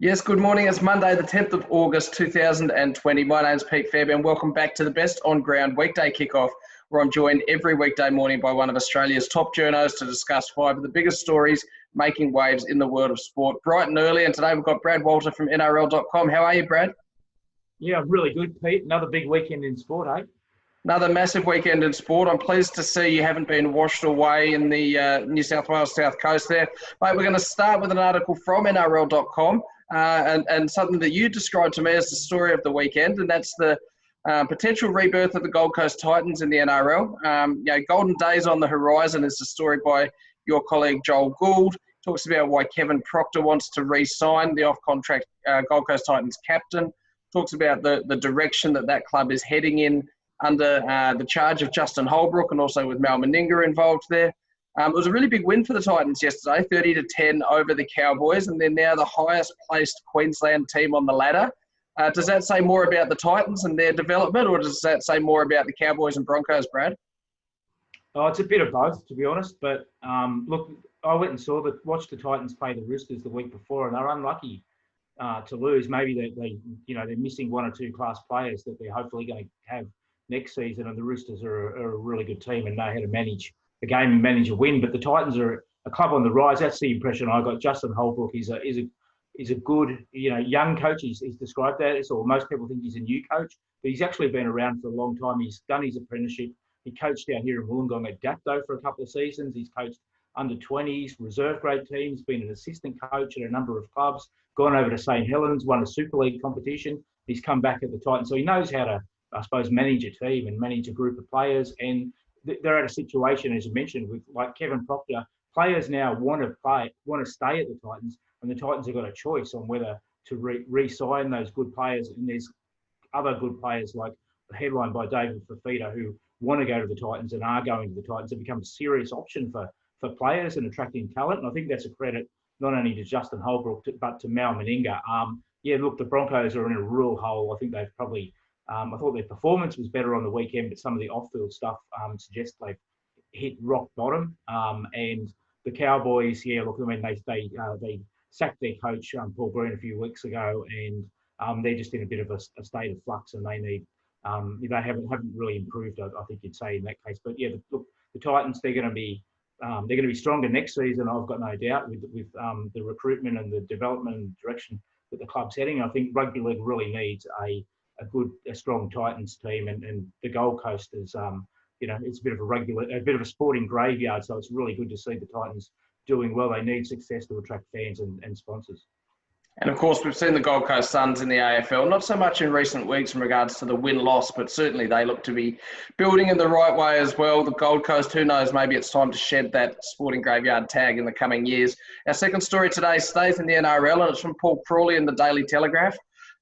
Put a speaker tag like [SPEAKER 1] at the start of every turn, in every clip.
[SPEAKER 1] Yes, good morning. It's Monday, the 10th of August, 2020. My name's Pete Fairbairn. Welcome back to the best On Ground Weekday Kickoff, where I'm joined every weekday morning by one of Australia's top journos to discuss five of the biggest stories making waves in the world of sport. Bright and early, and today we've got Brad Walter from NRL.com. How are you, Brad?
[SPEAKER 2] Yeah, I'm really good, Pete. Another big weekend in sport, eh?
[SPEAKER 1] Another massive weekend in sport. I'm pleased to see you haven't been washed away in the New South Wales South Coast there. Mate, we're going to start with an article from NRL.com and something that you described to me as the story of the weekend, and that's the potential rebirth of the Gold Coast Titans in the NRL. Golden days on the horizon is the story by your colleague Joel Gould. Talks about why Kevin Proctor wants to re-sign the off-contract Gold Coast Titans captain. Talks about the direction that club is heading in under the charge of Justin Holbrook and also with Mal Meninga involved there. It was a really big win for the Titans yesterday, 30-10 over the Cowboys, and they're now the highest placed Queensland team on the ladder. Does that say more about the Titans and their development, or does that say more about the Cowboys and Broncos, Brad?
[SPEAKER 2] Oh, it's a bit of both, to be honest. But look, I went and watched the Titans play the Roosters the week before, and they're unlucky to lose. Maybe they're missing one or two class players that they're hopefully going to have next season, and the Roosters are a really good team and know how to manage the game and manage a win. But the Titans are a club on the rise. That's the impression I got. Justin Holbrook is a good, young coach. He's described that. Or most people think he's a new coach, but he's actually been around for a long time. He's done his apprenticeship. He coached down here in Wollongong at Dapto for a couple of seasons. He's coached under-20s, reserve grade teams, been an assistant coach at a number of clubs, gone over to St Helens, won a Super League competition. He's come back at the Titans. So he knows how to, I suppose, manage a team and manage a group of players. And they're at a situation, as you mentioned, with like Kevin Proctor. Players now want to stay at the Titans, and the Titans have got a choice on whether to re-sign those good players. And there's other good players like the headline by David Fafita who want to go to the Titans and are going to the Titans. Have become a serious option for players and attracting talent. And I think that's a credit not only to Justin Holbrook but to Mal Meninga. Look, the Broncos are in a real hole. I think they've probably. I thought their performance was better on the weekend, but some of the off-field stuff suggests they've hit rock bottom. And the Cowboys, they sacked their coach Paul Green a few weeks ago, and they're just in a bit of a state of flux, and they need they haven't really improved. I think you'd say in that case. But yeah, the Titans, they're going to be stronger next season. I've got no doubt with the recruitment and the development and direction that the club's heading. I think rugby league really needs a strong Titans team, and the Gold Coast is, it's a bit of a sporting graveyard. So it's really good to see the Titans doing well. They need success to attract fans and sponsors.
[SPEAKER 1] And of course, we've seen the Gold Coast Suns in the AFL, not so much in recent weeks in regards to the win-loss, but certainly they look to be building in the right way as well. The Gold Coast, who knows, maybe it's time to shed that sporting graveyard tag in the coming years. Our second story today stays in the NRL, and it's from Paul Crawley in the Daily Telegraph.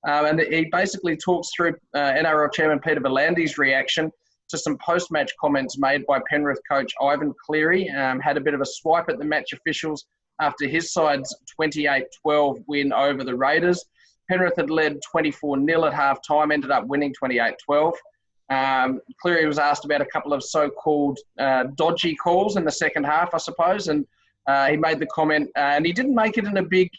[SPEAKER 1] And he basically talks through NRL Chairman Peter V'landys's reaction to some post-match comments made by Penrith coach Ivan Cleary. Had a bit of a swipe at the match officials after his side's 28-12 win over the Raiders. Penrith had led 24-0 at half-time, ended up winning 28-12. Cleary was asked about a couple of so-called dodgy calls in the second half, I suppose, and he made the comment, and he didn't make it in a big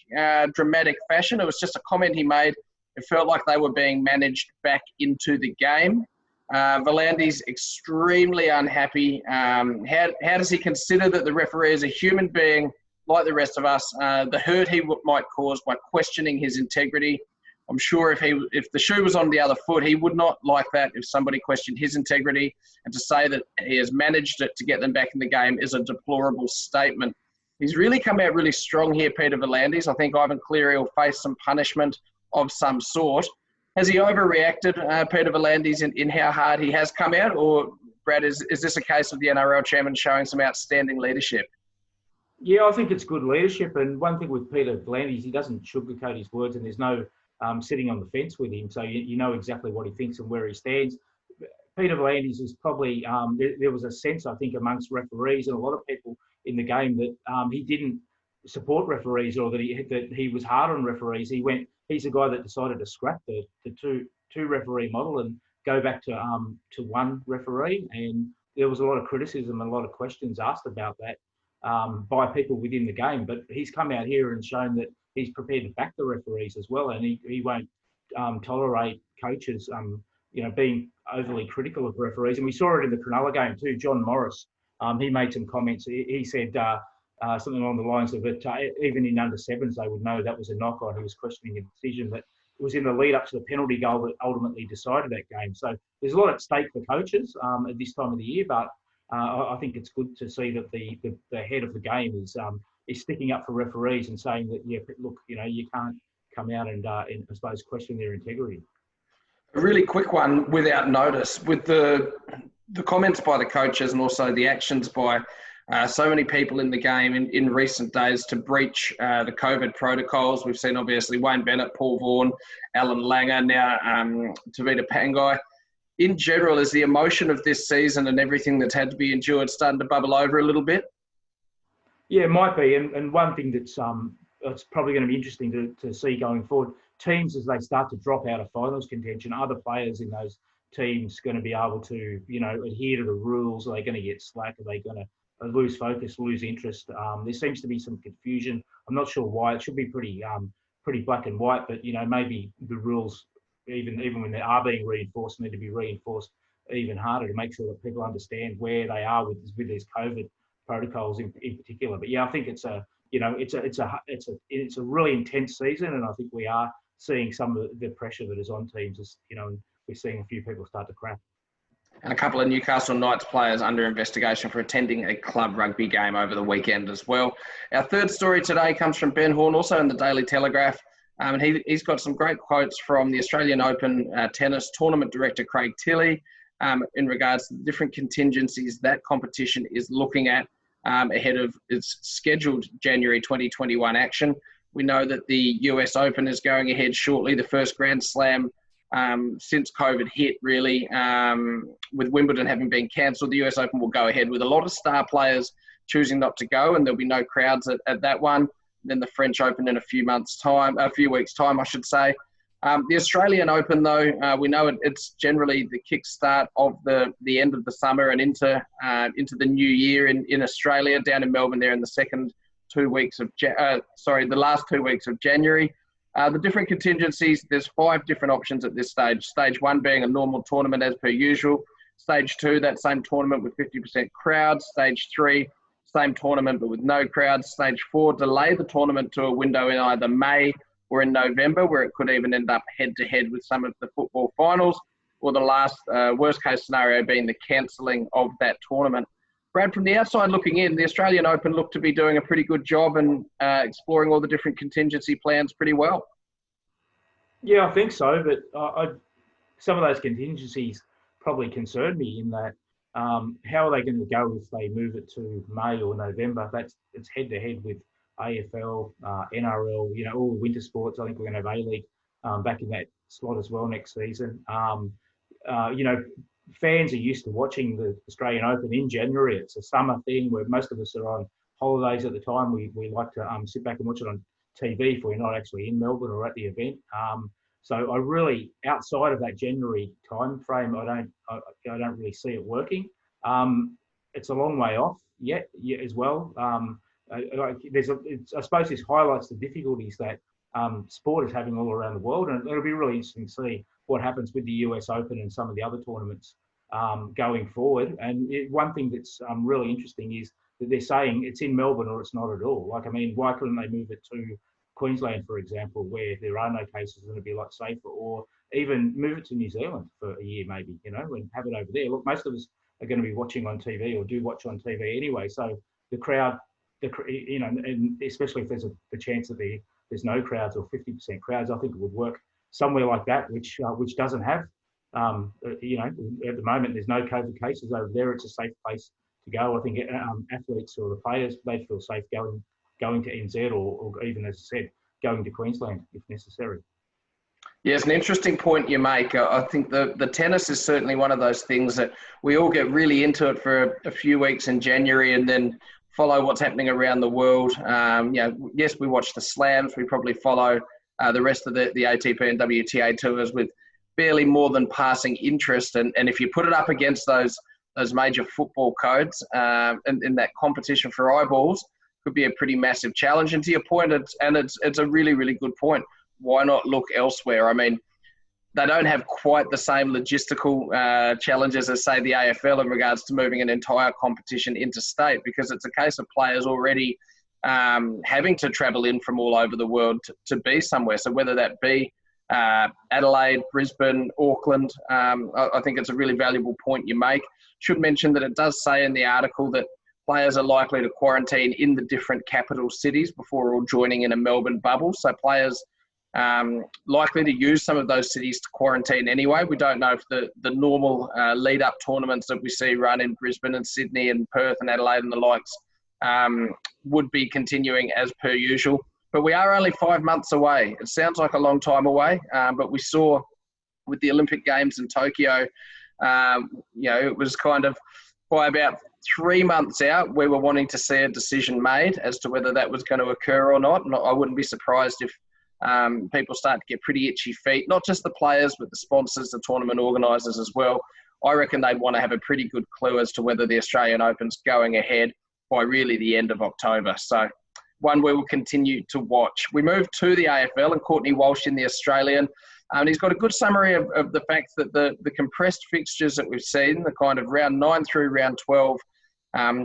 [SPEAKER 1] dramatic fashion. It was just a comment he made. It felt like they were being managed back into the game. V'landys extremely unhappy. How does he consider that the referee is a human being like the rest of us? The hurt he might cause by questioning his integrity. I'm sure if the shoe was on the other foot, he would not like that if somebody questioned his integrity. And to say that he has managed it to get them back in the game is a deplorable statement. He's really come out really strong here, Peter V'landys. I think Ivan Cleary will face some punishment of some sort. Has he overreacted, Peter V'landys, in how hard he has come out? Or, Brad, is this a case of the NRL chairman showing some outstanding leadership?
[SPEAKER 2] Yeah, I think it's good leadership. And one thing with Peter V'landys, he doesn't sugarcoat his words, and there's no sitting on the fence with him. So you know exactly what he thinks and where he stands. Peter V'landys is probably, there was a sense, I think, amongst referees and a lot of people in the game that he didn't support referees, or that he was hard on referees. He's a guy that decided to scrap the two referee model and go back to one referee. And there was a lot of criticism and a lot of questions asked about that by people within the game. But he's come out here and shown that he's prepared to back the referees as well, and he won't tolerate coaches, being overly critical of referees. And we saw it in the Cronulla game too. John Morris, he made some comments. He said something along the lines of it. Even in under sevens, they would know that was a knock on. He was questioning a decision that was in the lead up to the penalty goal that ultimately decided that game. So there's a lot at stake for coaches at this time of the year, but I think it's good to see that the head of the game is sticking up for referees and saying that, yeah, look, you can't come out and I suppose question their integrity.
[SPEAKER 1] A really quick one without notice, with the comments by the coaches and also the actions by so many people in the game in recent days to breach the COVID protocols. We've seen obviously Wayne Bennett, Paul Vaughan, Alan Langer, now Tavita Pangai. In general, is the emotion of this season and everything that's had to be endured starting to bubble over a little bit?
[SPEAKER 2] Yeah, it might be. And one thing that's it's probably going to be interesting to see going forward, teams as they start to drop out of finals contention, other players in those teams going to be able to, adhere to the rules? Are they going to get slack? Are they going to lose focus, lose interest? There seems to be some confusion. I'm not sure why. It should be pretty black and white, but maybe the rules, even when they are being reinforced, need to be reinforced even harder to make sure that people understand where they are with these COVID protocols in particular. But yeah, I think it's a really intense season, and I think we are seeing some of the pressure that is on teams. As we're seeing a few people start to crack.
[SPEAKER 1] And a couple of Newcastle Knights players under investigation for attending a club rugby game over the weekend as well. Our third story today comes from Ben Horn, also in the Daily Telegraph. And he's got some great quotes from the Australian Open tennis tournament director, Craig Tilley, in regards to the different contingencies that competition is looking at ahead of its scheduled January 2021 action. We know that the US Open is going ahead shortly, the first Grand Slam since COVID hit, really, with Wimbledon having been cancelled. The US Open will go ahead with a lot of star players choosing not to go, and there'll be no crowds at that one. Then the French Open in a few weeks' time, I should say. The Australian Open, though, we know it's generally the kickstart of the end of the summer and into the new year in Australia. Down in Melbourne, there in the last 2 weeks of January. The different contingencies, there's 5 different options at this stage. Stage 1 being a normal tournament as per usual. Stage 2, that same tournament with 50% crowds. Stage 3, same tournament but with no crowds. Stage 4, delay the tournament to a window in either May or in November, where it could even end up head-to-head with some of the football finals, or the last worst-case scenario being the cancelling of that tournament. Brad, from the outside looking in, the Australian Open looked to be doing a pretty good job and exploring all the different contingency plans pretty well.
[SPEAKER 2] Yeah, I think so, but some of those contingencies probably concern me in that how are they going to go if they move it to May or November? It's head-to-head with AFL, NRL, all the winter sports. I think we're going to have A-League back in that slot as well next season. Fans are used to watching the Australian Open in January. It's a summer thing where most of us are on holidays at the time. We like to sit back and watch it on TV if we're not actually in Melbourne or at the event. So I really, outside of that January time frame, I don't really see it working. It's a long way off yet as well. I suppose this highlights the difficulties that sport is having all around the world, and it'll be really interesting to see what happens with the US Open and some of the other tournaments going forward. And one thing that's really interesting is that they're saying it's in Melbourne or it's not at all. Why couldn't they move it to Queensland, for example, where there are no cases and it'd be a lot safer, or even move it to New Zealand for a year maybe, and have it over there. Look, most of us are going to be watching on TV or do watch on TV anyway, so the crowd, and especially if there's the chance that there's no crowds or 50% crowds, I think it would work somewhere like that, which doesn't have, at the moment there's no COVID cases over there. It's a safe place to go. I think athletes or the players, they feel safe going to NZ or even, as I said, going to Queensland if necessary.
[SPEAKER 1] Yeah, it's an interesting point you make. I think the tennis is certainly one of those things that we all get really into it for a few weeks in January and then follow what's happening around the world. Yes, we watch the slams. We probably follow the rest of the ATP and WTA tours with barely more than passing interest. And if you put it up against those major football codes and in that competition for eyeballs, could be a pretty massive challenge. And to your point, it's a really, really good point. Why not look elsewhere? I mean, they don't have quite the same logistical challenges as, say, the AFL in regards to moving an entire competition interstate, because it's a case of players already having to travel in from all over the world to be somewhere. So whether that be Adelaide, Brisbane, Auckland, I think it's a really valuable point you make. Should mention that it does say in the article that players are likely to quarantine in the different capital cities before all joining in a Melbourne bubble. So players likely to use some of those cities to quarantine anyway. We don't know if the normal lead-up tournaments that we see run in Brisbane and Sydney and Perth and Adelaide and the likes would be continuing as per usual. But we are only 5 months away. It sounds like a long time away, but we saw with the Olympic Games in Tokyo, it was kind of by about 3 months out, we were wanting to see a decision made as to whether that was going to occur or not. And I wouldn't be surprised if people start to get pretty itchy feet, not just the players, but the sponsors, the tournament organisers as well. I reckon they'd want to have a pretty good clue as to whether the Australian Open's going ahead by really the end of October. So one we will continue to watch. We move to the AFL and Courtney Walsh in the Australian. And he's got a good summary of the fact that the compressed fixtures that we've seen, the kind of round 9 through round 12,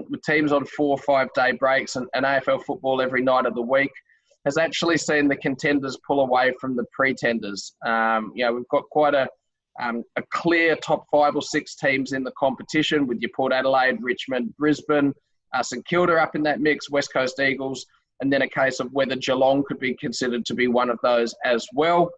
[SPEAKER 1] with teams on 4 or 5 day breaks and AFL football every night of the week, has actually seen the contenders pull away from the pretenders. We've got quite a clear top 5 or 6 teams in the competition with your Port Adelaide, Richmond, Brisbane, St Kilda up in that mix, West Coast Eagles, and then a case of whether Geelong could be considered to be one of those as well.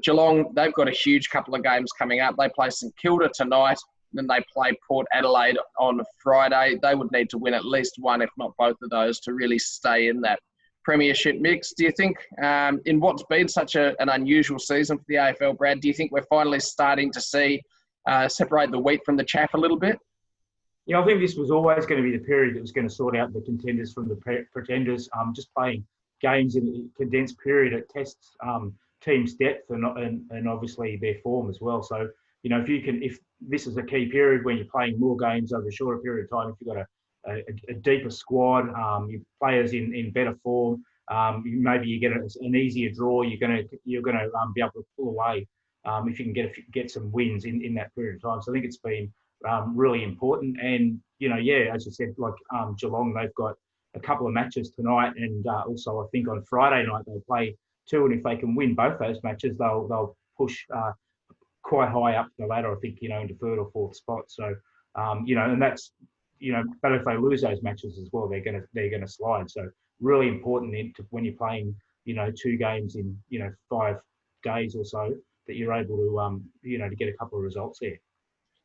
[SPEAKER 1] Geelong, they've got a huge couple of games coming up. They play St Kilda tonight, then they play Port Adelaide on Friday. They would need to win at least one, if not both of those, to really stay in that Premiership mix. Do you think, in what's been such an unusual season for the AFL, Brad, do you think we're finally starting to see separate the wheat from the chaff a little bit?
[SPEAKER 2] Yeah, I think this was always going to be the period that was going to sort out the contenders from the pretenders. Just playing games in a condensed period, it tests teams' depth and obviously their form as well. So, if this is a key period when you're playing more games over a shorter period of time, if you've got a deeper squad, your players in better form, maybe you get an easier draw. You're going to be able to pull away if you can get some wins in that period of time. So I think it's been really important. And as you said, like Geelong, they've got a couple of matches tonight, and also I think on Friday night they'll play 2. And if they can win both those matches, they'll push quite high up the ladder. I think into 3rd or 4th spot. So and that's. But if they lose those matches as well, they're gonna slide. So really important when you're playing, 2 games in 5 days or so, that you're able to to get a couple of results there.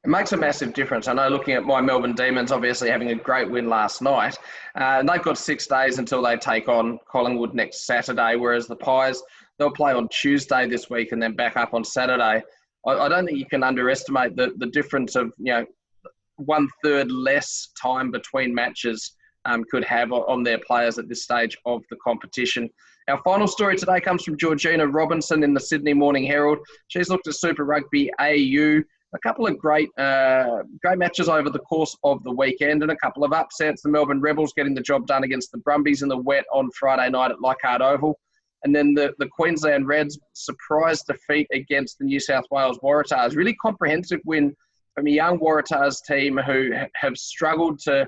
[SPEAKER 1] It makes a massive difference. I know, looking at my Melbourne Demons, obviously having a great win last night, and they've got 6 days until they take on Collingwood next Saturday, whereas the Pies, they'll play on Tuesday this week and then back up on Saturday. I don't think you can underestimate the difference of 1/3 less time between matches could have on their players at this stage of the competition. Our final story today comes from Georgina Robinson in the Sydney Morning Herald. She's looked at Super Rugby AU, a couple of great matches over the course of the weekend and a couple of upsets. The Melbourne Rebels getting the job done against the Brumbies in the wet on Friday night at Leichhardt Oval. And then the Queensland Reds' surprise defeat against the New South Wales Waratahs. Really comprehensive win from a young Waratahs team who have struggled to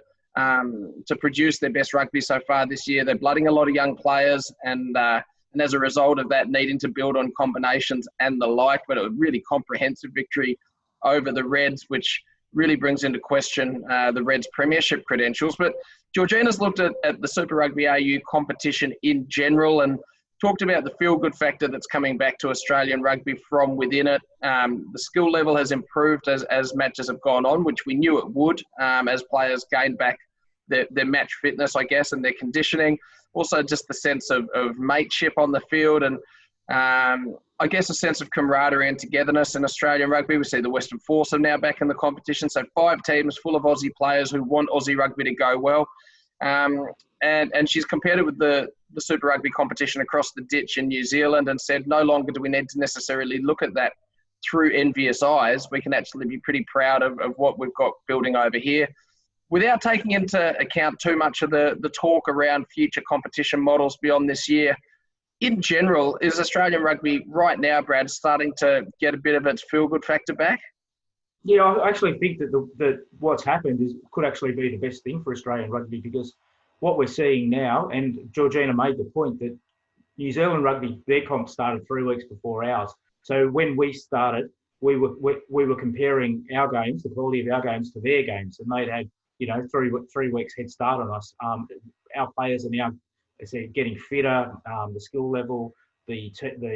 [SPEAKER 1] produce their best rugby so far this year. They're blooding a lot of young players, and as a result of that, needing to build on combinations and the like. But a really comprehensive victory over the Reds, which really brings into question the Reds' premiership credentials. But Georgina's looked at the Super Rugby AU competition in general and talked about the feel-good factor that's coming back to Australian rugby from within it. The skill level has improved as matches have gone on, which we knew it would, as players gained back their match fitness, I guess, and their conditioning. Also just the sense of mateship on the field and I guess a sense of camaraderie and togetherness in Australian rugby. We see the Western Force are now back in the competition, so 5 teams full of Aussie players who want Aussie rugby to go well. And she's compared it with the Super Rugby competition across the ditch in New Zealand and said no longer do we need to necessarily look at that through envious eyes. We can actually be pretty proud of what we've got building over here. without taking into account too much of the talk around future competition models beyond this year, in general, is Australian rugby right now, Brad, starting to get a bit of its feel-good factor back?
[SPEAKER 2] Yeah, I actually think that what's happened could actually be the best thing for Australian rugby, because what we're seeing now, and Georgina made the point that New Zealand rugby, their comp started 3 weeks before ours. So when we started, we were comparing our games, the quality of our games, to their games, and they'd had 3 weeks head start on us. Our players are now, as I said, getting fitter. The skill level, the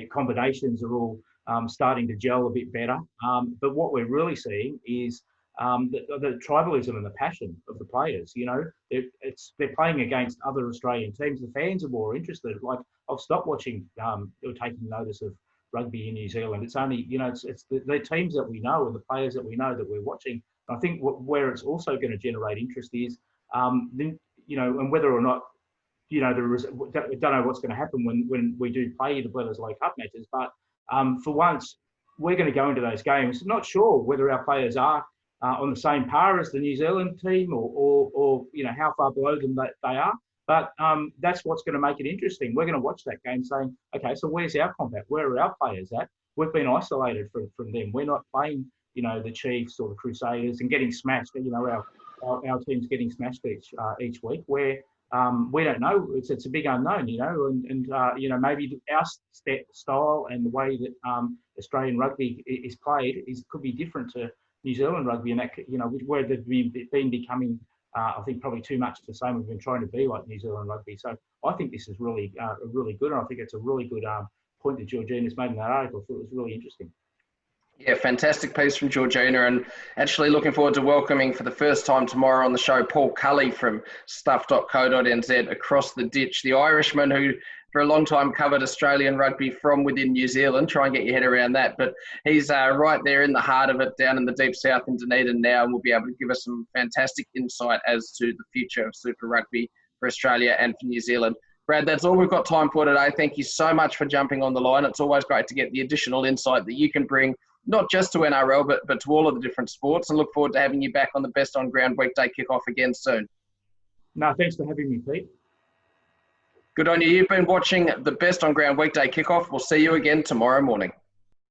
[SPEAKER 2] combinations are all starting to gel a bit better. But what we're really seeing is the tribalism and the passion of the players. They're playing against other Australian teams. The fans are more interested. Like, I've stopped watching or taking notice of rugby in New Zealand. It's only, it's the teams that we know and the players that we know that we're watching. I think where it's also going to generate interest is, and whether or not, I don't know what's going to happen when we do play the Bledisloe World Cup matches, but for once, we're going to go into those games not sure whether our players are on the same par as the New Zealand team or how far below them they are. But that's what's going to make it interesting. We're going to watch that game saying, okay, so where's our comp at? Where are our players at? We've been isolated from them. We're not playing, the Chiefs or the Crusaders and getting smashed. Our team's getting smashed each week. Where we don't know. It's a big unknown, and maybe our style and the way that Australian rugby is played could be different to New Zealand rugby, and that where they've been becoming, I think, probably too much the same. We've been trying to be like New Zealand rugby. So I think this is really good, and I think it's a really good point that Georgina's made in that article. I thought it was really interesting.
[SPEAKER 1] Yeah, fantastic piece from Georgina, and actually looking forward to welcoming for the first time tomorrow on the show Paul Cully from stuff.co.nz, Across the Ditch, the Irishman who for a long time covered Australian rugby from within New Zealand. Try and get your head around that. But he's right there in the heart of it, down in the deep south in Dunedin now, and will be able to give us some fantastic insight as to the future of Super Rugby for Australia and for New Zealand. Brad, that's all we've got time for today. Thank you so much for jumping on the line. It's always great to get the additional insight that you can bring, not just to NRL, but to all of the different sports, and look forward to having you back on the Best On Ground Weekday Kickoff again soon.
[SPEAKER 2] No, thanks for having me, Pete.
[SPEAKER 1] Good on you. You've been watching the Best On Ground Weekday Kickoff. We'll see you again tomorrow morning.